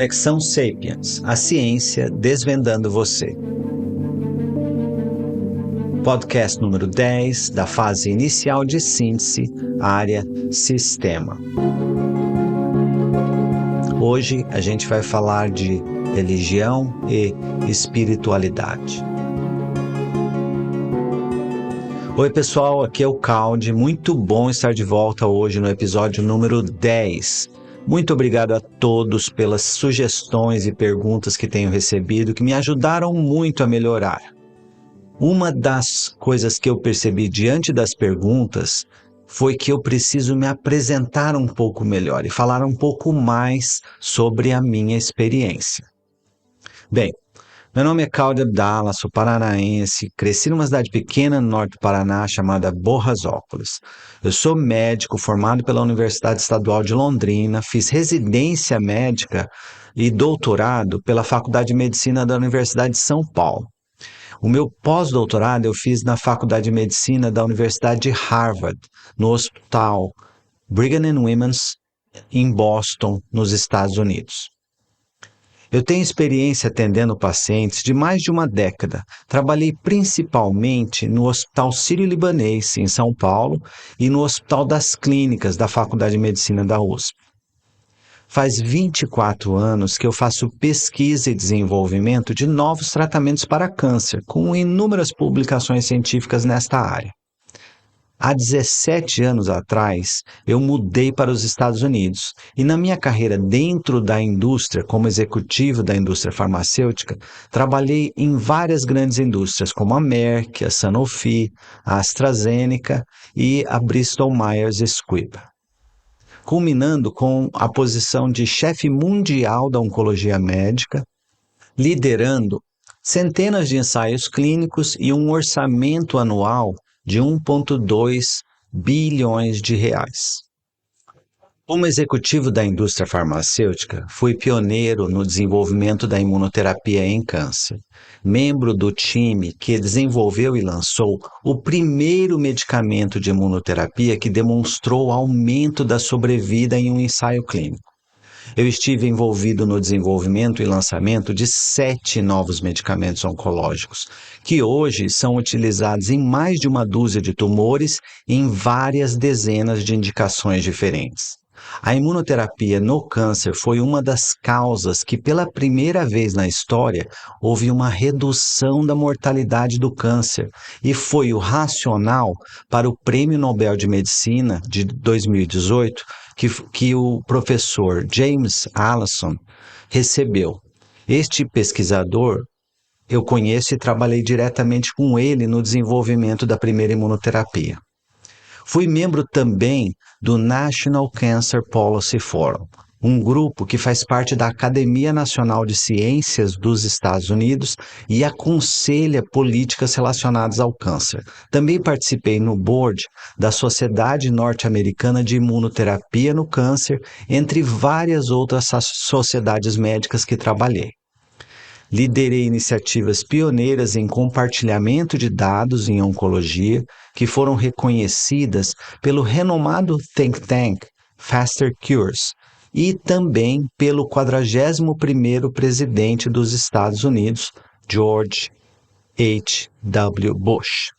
Conexão Sapiens, a ciência desvendando você. Podcast número 10 da fase inicial de síntese, área Sistema. Hoje a gente vai falar de religião e espiritualidade. Oi pessoal, aqui é o Caldi, muito bom estar de volta hoje no episódio número 10. Muito obrigado a todos pelas sugestões e perguntas que tenho recebido, que me ajudaram muito a melhorar. Uma das coisas que eu percebi diante das perguntas foi que eu preciso me apresentar um pouco melhor e falar um pouco mais sobre a minha experiência. Bem, meu nome é Caldi Abdala, sou paranaense, cresci numa cidade pequena no norte do Paraná chamada Borrasópolis. Eu sou médico formado pela Universidade Estadual de Londrina, fiz residência médica e doutorado pela Faculdade de Medicina da Universidade de São Paulo. O meu pós-doutorado eu fiz na Faculdade de Medicina da Universidade de Harvard, no Hospital Brigham and Women's, em Boston, nos Estados Unidos. Eu tenho experiência atendendo pacientes de mais de uma década. Trabalhei principalmente no Hospital Sírio-Libanês, em São Paulo, e no Hospital das Clínicas da Faculdade de Medicina da USP. Faz 24 anos que eu faço pesquisa e desenvolvimento de novos tratamentos para câncer, com inúmeras publicações científicas nesta área. Há 17 anos atrás, eu mudei para os Estados Unidos e na minha carreira dentro da indústria, como executivo da indústria farmacêutica, trabalhei em várias grandes indústrias como a Merck, a Sanofi, a AstraZeneca e a Bristol Myers Squibb, culminando com a posição de chefe mundial da oncologia médica, liderando centenas de ensaios clínicos e um orçamento anual de 1,2 bilhões de reais. Como executivo da indústria farmacêutica, fui pioneiro no desenvolvimento da imunoterapia em câncer, membro do time que desenvolveu e lançou o primeiro medicamento de imunoterapia que demonstrou aumento da sobrevida em um ensaio clínico. Eu estive envolvido no desenvolvimento e lançamento de 7 novos medicamentos oncológicos, que hoje são utilizados em mais de uma dúzia de tumores e em várias dezenas de indicações diferentes. A imunoterapia no câncer foi uma das causas que, pela primeira vez na história, houve uma redução da mortalidade do câncer e foi o racional para o Prêmio Nobel de Medicina de 2018 que o professor James Allison recebeu. Este pesquisador eu conheço e trabalhei diretamente com ele no desenvolvimento da primeira imunoterapia. Fui membro também do National Cancer Policy Forum, um grupo que faz parte da Academia Nacional de Ciências dos Estados Unidos e aconselha políticas relacionadas ao câncer. Também participei no board da Sociedade Norte-Americana de Imunoterapia no Câncer, entre várias outras sociedades médicas que trabalhei. Liderei iniciativas pioneiras em compartilhamento de dados em oncologia, que foram reconhecidas pelo renomado think tank Faster Cures e também pelo 41º presidente dos Estados Unidos, George H.W. Bush.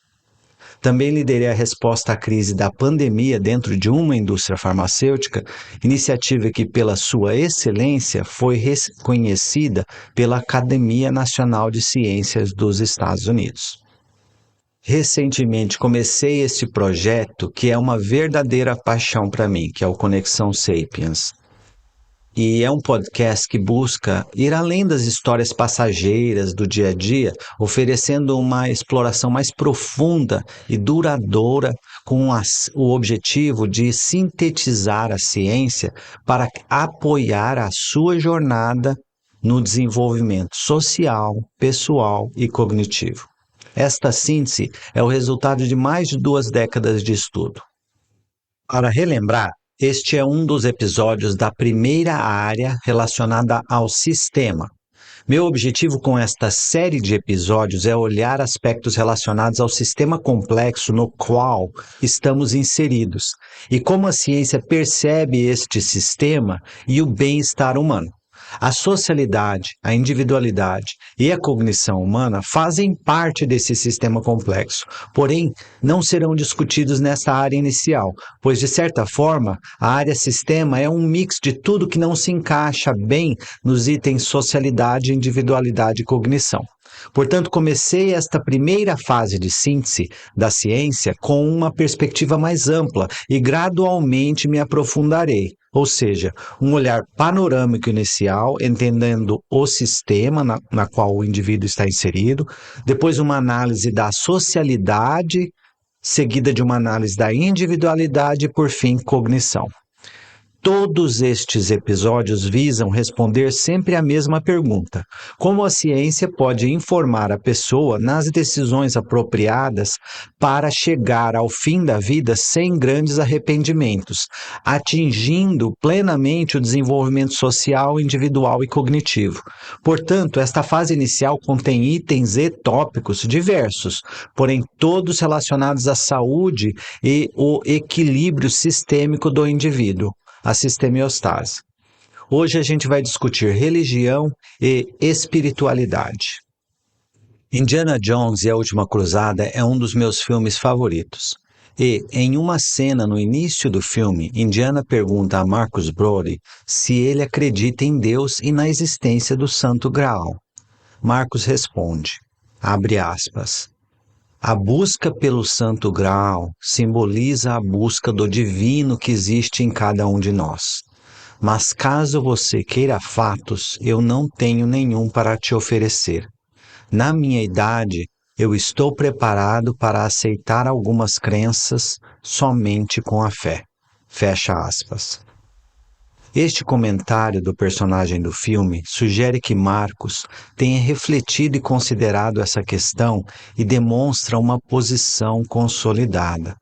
Também liderei a resposta à crise da pandemia dentro de uma indústria farmacêutica, iniciativa que, pela sua excelência, foi reconhecida pela Academia Nacional de Ciências dos Estados Unidos. Recentemente comecei este projeto que é uma verdadeira paixão para mim, que é o Conexão Sapiens. E é um podcast que busca ir além das histórias passageiras do dia a dia, oferecendo uma exploração mais profunda e duradoura com o objetivo de sintetizar a ciência para apoiar a sua jornada no desenvolvimento social, pessoal e cognitivo. Esta síntese é o resultado de mais de 2 décadas de estudo. Para relembrar, este é um dos episódios da primeira área relacionada ao sistema. Meu objetivo com esta série de episódios é olhar aspectos relacionados ao sistema complexo no qual estamos inseridos e como a ciência percebe este sistema e o bem-estar humano. A socialidade, a individualidade e a cognição humana fazem parte desse sistema complexo, porém não serão discutidos nessa área inicial, pois de certa forma a área sistema é um mix de tudo que não se encaixa bem nos itens socialidade, individualidade e cognição. Portanto, comecei esta primeira fase de síntese da ciência com uma perspectiva mais ampla e gradualmente me aprofundarei, ou seja, um olhar panorâmico inicial, entendendo o sistema na qual o indivíduo está inserido, depois uma análise da socialidade, seguida de uma análise da individualidade e, por fim, cognição. Todos estes episódios visam responder sempre a mesma pergunta: como a ciência pode informar a pessoa nas decisões apropriadas para chegar ao fim da vida sem grandes arrependimentos, atingindo plenamente o desenvolvimento social, individual e cognitivo. Portanto, esta fase inicial contém itens e tópicos diversos, porém todos relacionados à saúde e o equilíbrio sistêmico do indivíduo, a sistemiostase. Hoje a gente vai discutir religião e espiritualidade. Indiana Jones e a Última Cruzada é um dos meus filmes favoritos. E, em uma cena no início do filme, Indiana pergunta a Marcus Brody se ele acredita em Deus e na existência do Santo Graal. Marcus responde, abre aspas, a busca pelo Santo Graal simboliza a busca do divino que existe em cada um de nós. Mas caso você queira fatos, eu não tenho nenhum para te oferecer. Na minha idade, eu estou preparado para aceitar algumas crenças somente com a fé. Fecha aspas. Este comentário do personagem do filme sugere que Marcos tenha refletido e considerado essa questão e demonstra uma posição consolidada.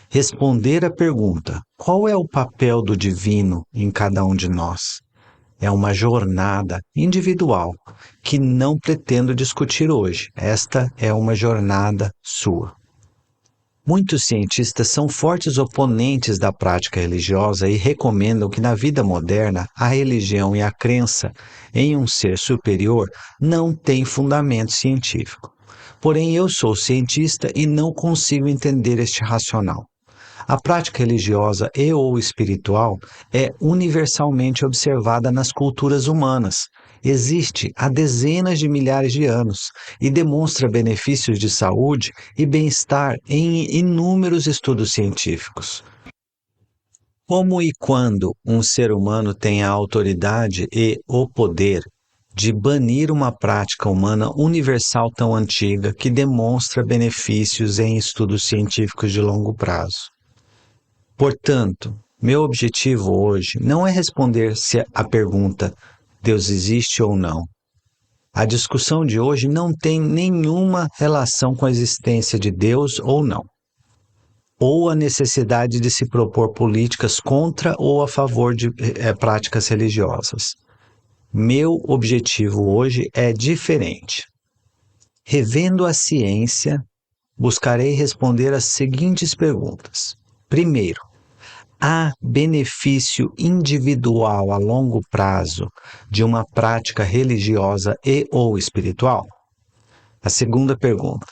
Responder à pergunta: qual é o papel do divino em cada um de nós? É uma jornada individual que não pretendo discutir hoje. Esta é uma jornada sua. Muitos cientistas são fortes oponentes da prática religiosa e recomendam que na vida moderna a religião e a crença em um ser superior não têm fundamento científico. Porém, eu sou cientista e não consigo entender este racional. A prática religiosa e ou espiritual é universalmente observada nas culturas humanas. Existe há dezenas de milhares de anos e demonstra benefícios de saúde e bem-estar em inúmeros estudos científicos. Como e quando um ser humano tem a autoridade e o poder de banir uma prática humana universal tão antiga que demonstra benefícios em estudos científicos de longo prazo? Portanto, meu objetivo hoje não é responder se a pergunta Deus existe ou não. A discussão de hoje não tem nenhuma relação com a existência de Deus ou não, ou a necessidade de se propor políticas contra ou a favor de práticas religiosas. Meu objetivo hoje é diferente. Revendo a ciência, buscarei responder as seguintes perguntas. Primeiro, há benefício individual a longo prazo de uma prática religiosa e ou espiritual? A segunda pergunta,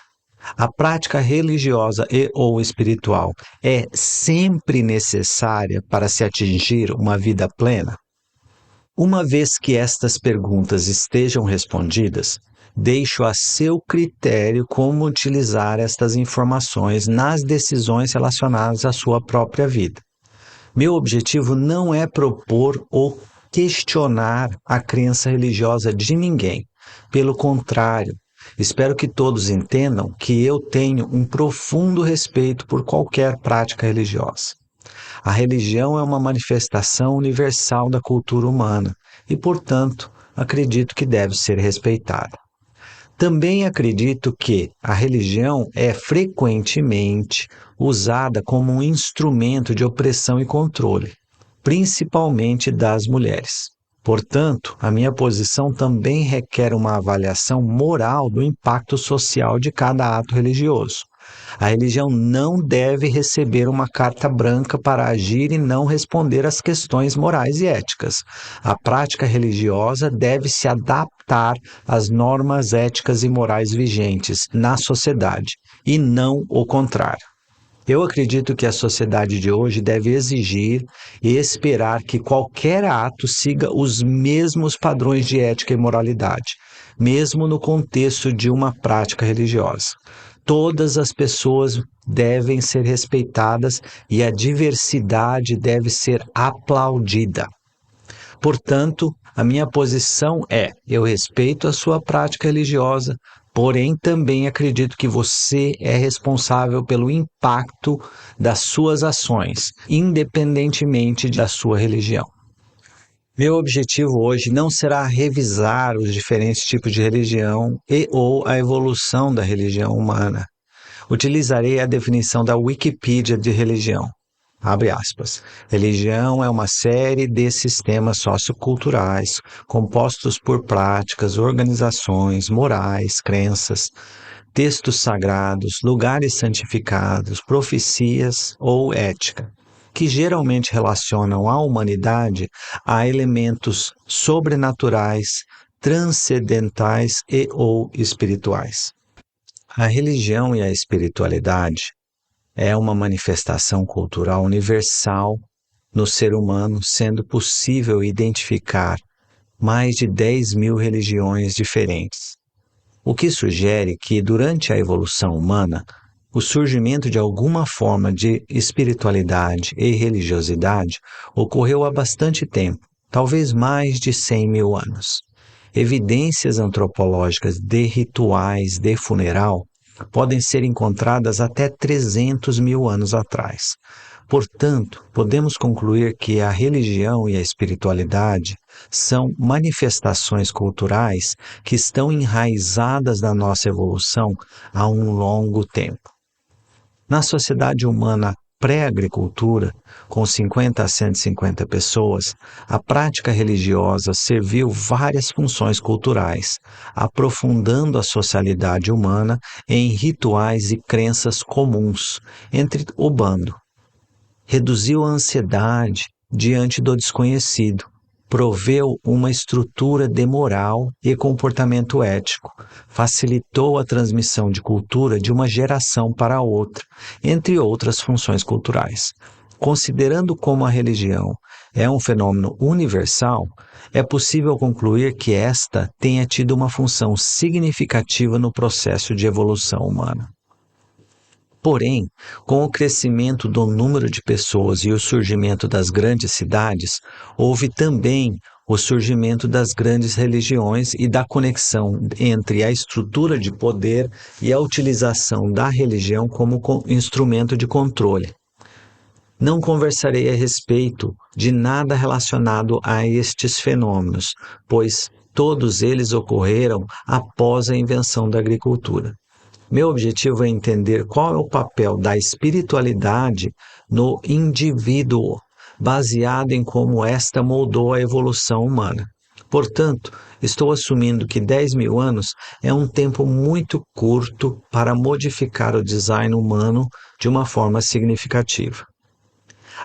a prática religiosa e ou espiritual é sempre necessária para se atingir uma vida plena? Uma vez que estas perguntas estejam respondidas, deixo a seu critério como utilizar estas informações nas decisões relacionadas à sua própria vida. Meu objetivo não é propor ou questionar a crença religiosa de ninguém. Pelo contrário, espero que todos entendam que eu tenho um profundo respeito por qualquer prática religiosa. A religião é uma manifestação universal da cultura humana e, portanto, acredito que deve ser respeitada. Também acredito que a religião é frequentemente usada como um instrumento de opressão e controle, principalmente das mulheres. Portanto, a minha posição também requer uma avaliação moral do impacto social de cada ato religioso. A religião não deve receber uma carta branca para agir e não responder às questões morais e éticas. A prática religiosa deve se adaptar às normas éticas e morais vigentes na sociedade, e não o contrário. Eu acredito que a sociedade de hoje deve exigir e esperar que qualquer ato siga os mesmos padrões de ética e moralidade, mesmo no contexto de uma prática religiosa. Todas as pessoas devem ser respeitadas e a diversidade deve ser aplaudida. Portanto, a minha posição é: eu respeito a sua prática religiosa, porém também acredito que você é responsável pelo impacto das suas ações, independentemente da sua religião. Meu objetivo hoje não será revisar os diferentes tipos de religião e ou a evolução da religião humana. Utilizarei a definição da Wikipedia de religião. Abre aspas. Religião é uma série de sistemas socioculturais compostos por práticas, organizações, morais, crenças, textos sagrados, lugares santificados, profecias ou ética, que geralmente relacionam a humanidade a elementos sobrenaturais, transcendentais e ou espirituais. A religião e a espiritualidade é uma manifestação cultural universal no ser humano, sendo possível identificar mais de 10.000 religiões diferentes, o que sugere que, durante a evolução humana, o surgimento de alguma forma de espiritualidade e religiosidade ocorreu há bastante tempo, talvez mais de 100.000 anos. Evidências antropológicas de rituais de funeral podem ser encontradas até 300.000 anos atrás. Portanto, podemos concluir que a religião e a espiritualidade são manifestações culturais que estão enraizadas na nossa evolução há um longo tempo. Na sociedade humana pré-agricultura, com 50 a 150 pessoas, a prática religiosa serviu várias funções culturais, aprofundando a socialidade humana em rituais e crenças comuns entre o bando. Reduziu a ansiedade diante do desconhecido, proveu uma estrutura de moral e comportamento ético, facilitou a transmissão de cultura de uma geração para outra, entre outras funções culturais. Considerando como a religião é um fenômeno universal, é possível concluir que esta tenha tido uma função significativa no processo de evolução humana. Porém, com o crescimento do número de pessoas e o surgimento das grandes cidades, houve também o surgimento das grandes religiões e da conexão entre a estrutura de poder e a utilização da religião como instrumento de controle. Não conversarei a respeito de nada relacionado a estes fenômenos, pois todos eles ocorreram após a invenção da agricultura. Meu objetivo é entender qual é o papel da espiritualidade no indivíduo, baseado em como esta moldou a evolução humana. Portanto, estou assumindo que 10.000 anos é um tempo muito curto para modificar o design humano de uma forma significativa.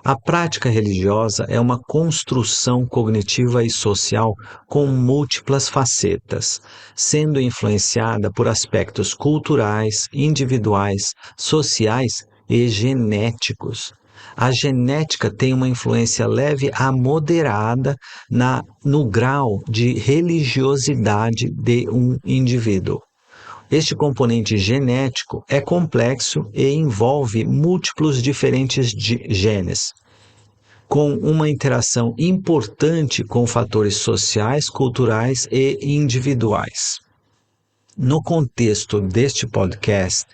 A prática religiosa é uma construção cognitiva e social com múltiplas facetas, sendo influenciada por aspectos culturais, individuais, sociais e genéticos. A genética tem uma influência leve a moderada no grau de religiosidade de um indivíduo. Este componente genético é complexo e envolve múltiplos diferentes genes, com uma interação importante com fatores sociais, culturais e individuais. No contexto deste podcast,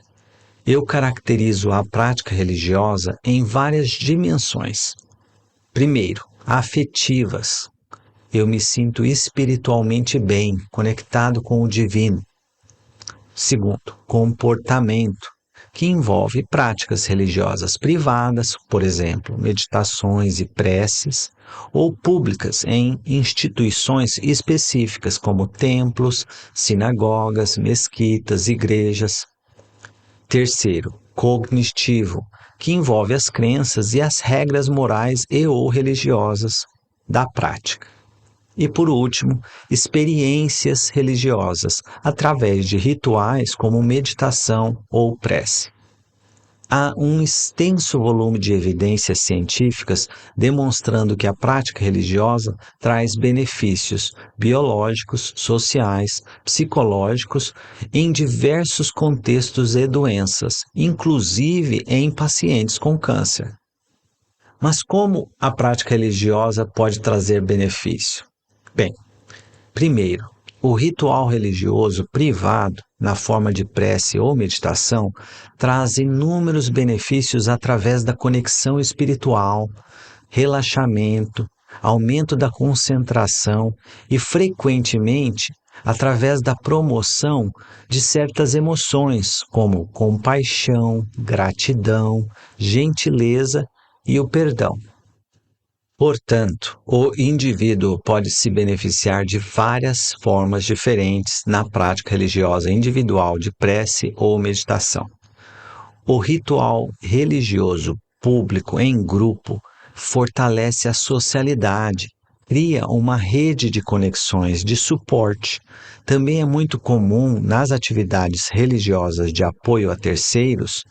eu caracterizo a prática religiosa em várias dimensões. Primeiro, afetivas. Eu me sinto espiritualmente bem, conectado com o divino. Segundo, comportamento, que envolve práticas religiosas privadas, por exemplo, meditações e preces, ou públicas em instituições específicas como templos, sinagogas, mesquitas, igrejas. Terceiro, cognitivo, que envolve as crenças e as regras morais e ou religiosas da prática. E por último, experiências religiosas, através de rituais como meditação ou prece. Há um extenso volume de evidências científicas demonstrando que a prática religiosa traz benefícios biológicos, sociais, psicológicos em diversos contextos e doenças, inclusive em pacientes com câncer. Mas como a prática religiosa pode trazer benefício? Bem, primeiro, o ritual religioso privado, na forma de prece ou meditação, traz inúmeros benefícios através da conexão espiritual, relaxamento, aumento da concentração e, frequentemente, através da promoção de certas emoções, como compaixão, gratidão, gentileza e o perdão. Portanto, o indivíduo pode se beneficiar de várias formas diferentes na prática religiosa individual de prece ou meditação. O ritual religioso público em grupo fortalece a socialidade, cria uma rede de conexões de suporte. Também é muito comum nas atividades religiosas de apoio a terceiros,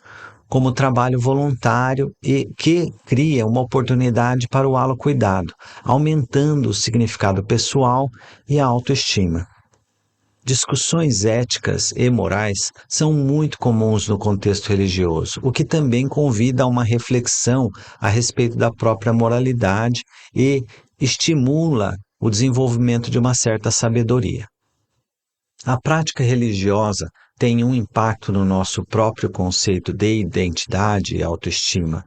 como trabalho voluntário e que cria uma oportunidade para o autocuidado, aumentando o significado pessoal e a autoestima. Discussões éticas e morais são muito comuns no contexto religioso, o que também convida a uma reflexão a respeito da própria moralidade e estimula o desenvolvimento de uma certa sabedoria. A prática religiosa tem um impacto no nosso próprio conceito de identidade e autoestima.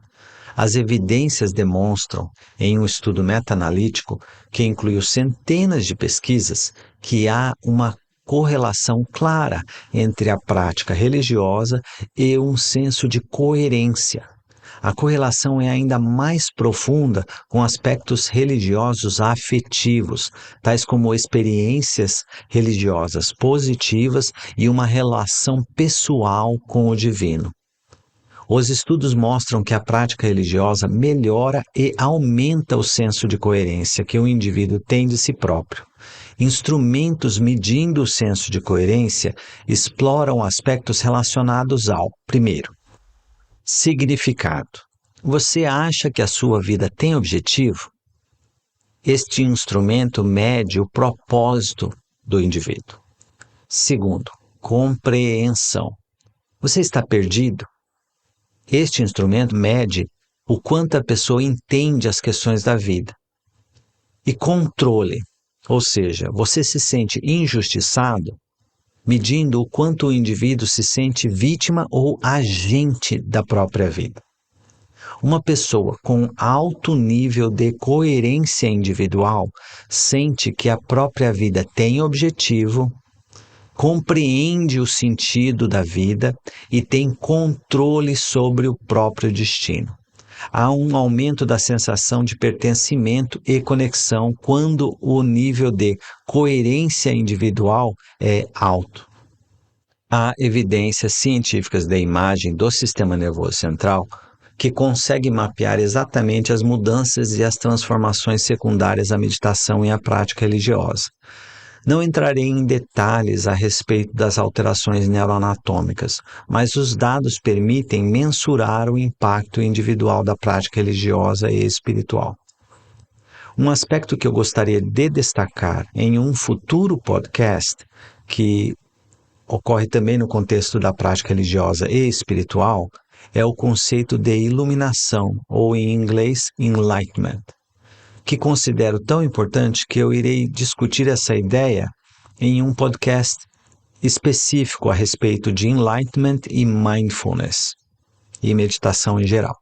As evidências demonstram, em um estudo meta-analítico que incluiu centenas de pesquisas, que há uma correlação clara entre a prática religiosa e um senso de coerência. A correlação é ainda mais profunda com aspectos religiosos afetivos, tais como experiências religiosas positivas e uma relação pessoal com o divino. Os estudos mostram que a prática religiosa melhora e aumenta o senso de coerência que o indivíduo tem de si próprio. Instrumentos medindo o senso de coerência exploram aspectos relacionados ao, primeiro, significado. Você acha que a sua vida tem objetivo? Este instrumento mede o propósito do indivíduo. Segundo, compreensão. Você está perdido? Este instrumento mede o quanto a pessoa entende as questões da vida. E controle, ou seja, você se sente injustiçado, medindo o quanto o indivíduo se sente vítima ou agente da própria vida. Uma pessoa com alto nível de coerência individual sente que a própria vida tem objetivo, compreende o sentido da vida e tem controle sobre o próprio destino. Há um aumento da sensação de pertencimento e conexão quando o nível de coerência individual é alto. Há evidências científicas da imagem do sistema nervoso central que consegue mapear exatamente as mudanças e as transformações secundárias à meditação e à prática religiosa. Não entrarei em detalhes a respeito das alterações neuroanatômicas, mas os dados permitem mensurar o impacto individual da prática religiosa e espiritual. Um aspecto que eu gostaria de destacar em um futuro podcast, que ocorre também no contexto da prática religiosa e espiritual, é o conceito de iluminação, ou em inglês, enlightenment, que considero tão importante que eu irei discutir essa ideia em um podcast específico a respeito de enlightenment e mindfulness, e meditação em geral.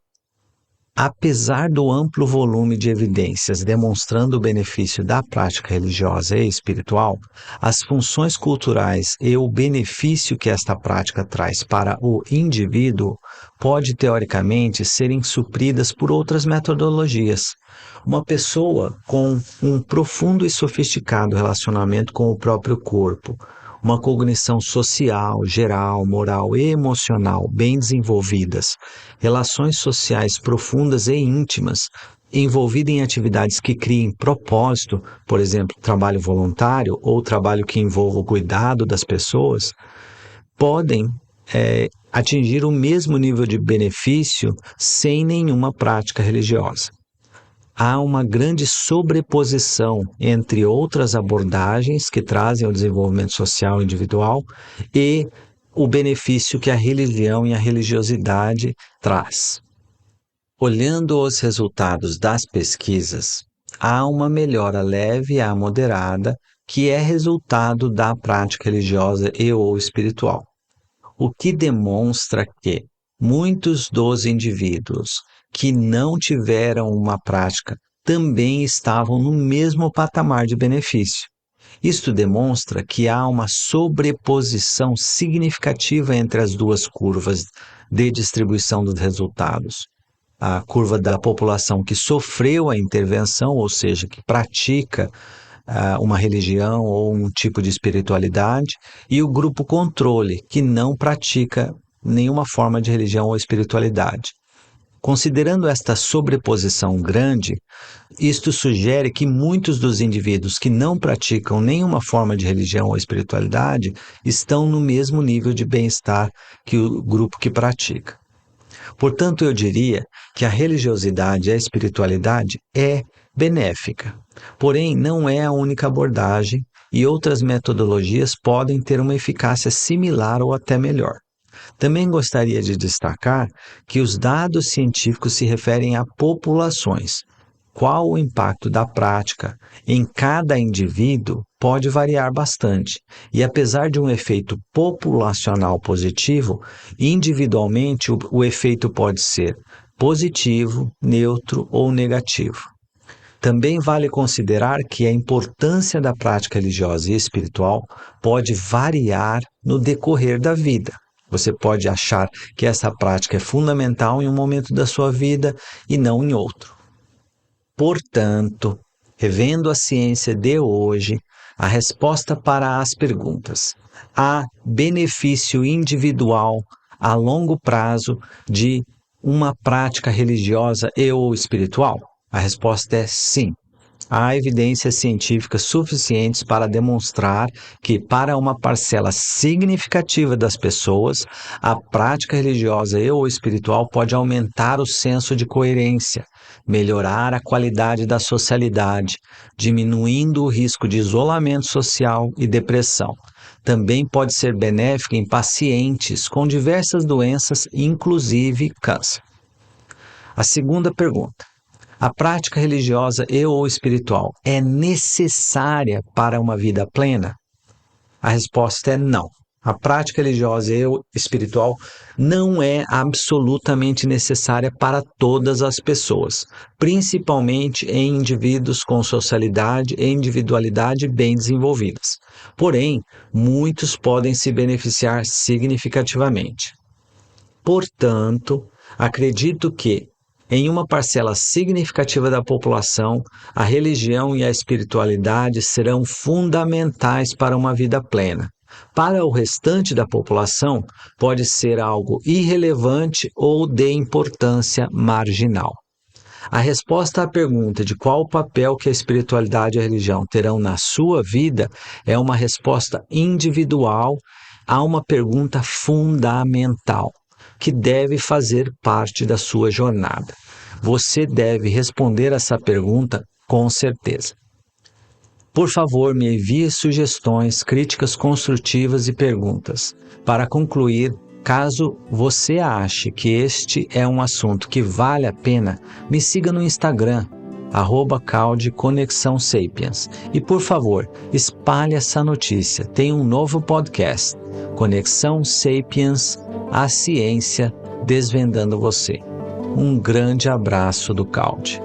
Apesar do amplo volume de evidências demonstrando o benefício da prática religiosa e espiritual, as funções culturais e o benefício que esta prática traz para o indivíduo pode, teoricamente, serem supridas por outras metodologias. Uma pessoa com um profundo e sofisticado relacionamento com o próprio corpo, uma cognição social, geral, moral e emocional bem desenvolvidas, relações sociais profundas e íntimas, envolvida em atividades que criem propósito, por exemplo, trabalho voluntário ou trabalho que envolva o cuidado das pessoas, podem atingir o mesmo nível de benefício sem nenhuma prática religiosa. Há uma grande sobreposição entre outras abordagens que trazem o desenvolvimento social individual e o benefício que a religião e a religiosidade traz. Olhando os resultados das pesquisas, há uma melhora leve a moderada que é resultado da prática religiosa e ou espiritual, o que demonstra que muitos dos indivíduos que não tiveram uma prática também estavam no mesmo patamar de benefício. Isto demonstra que há uma sobreposição significativa entre as duas curvas de distribuição dos resultados. A curva da população que sofreu a intervenção, ou seja, que pratica uma religião ou um tipo de espiritualidade, e o grupo controle, que não pratica nenhuma forma de religião ou espiritualidade. Considerando esta sobreposição grande, isto sugere que muitos dos indivíduos que não praticam nenhuma forma de religião ou espiritualidade estão no mesmo nível de bem-estar que o grupo que pratica. Portanto, eu diria que a religiosidade e a espiritualidade é benéfica, porém não é a única abordagem e outras metodologias podem ter uma eficácia similar ou até melhor. Também gostaria de destacar que os dados científicos se referem a populações. Qual o impacto da prática em cada indivíduo pode variar bastante, e apesar de um efeito populacional positivo, individualmente o efeito pode ser positivo, neutro ou negativo. Também vale considerar que a importância da prática religiosa e espiritual pode variar no decorrer da vida. Você pode achar que essa prática é fundamental em um momento da sua vida e não em outro. Portanto, revendo a ciência de hoje, a resposta para as perguntas: há benefício individual a longo prazo de uma prática religiosa e ou espiritual? A resposta é sim. Há evidências científicas suficientes para demonstrar que, para uma parcela significativa das pessoas, a prática religiosa e ou espiritual pode aumentar o senso de coerência, melhorar a qualidade da socialidade, diminuindo o risco de isolamento social e depressão. Também pode ser benéfica em pacientes com diversas doenças, inclusive câncer. A segunda pergunta: a prática religiosa e ou espiritual é necessária para uma vida plena? A resposta é não. A prática religiosa e ou espiritual não é absolutamente necessária para todas as pessoas, principalmente em indivíduos com socialidade e individualidade bem desenvolvidas. Porém, muitos podem se beneficiar significativamente. Portanto, acredito que, em uma parcela significativa da população, a religião e a espiritualidade serão fundamentais para uma vida plena. Para o restante da população, pode ser algo irrelevante ou de importância marginal. A resposta à pergunta de qual o papel que a espiritualidade e a religião terão na sua vida é uma resposta individual a uma pergunta fundamental, que deve fazer parte da sua jornada. Você deve responder essa pergunta com certeza. Por favor, me envie sugestões, críticas construtivas e perguntas. Para concluir, caso você ache que este é um assunto que vale a pena, me siga no Instagram, @CaudeConexãoSapiens. E, por favor, espalhe essa notícia. Tem um novo podcast, Conexão Sapiens, a ciência desvendando você. Um grande abraço do Calde.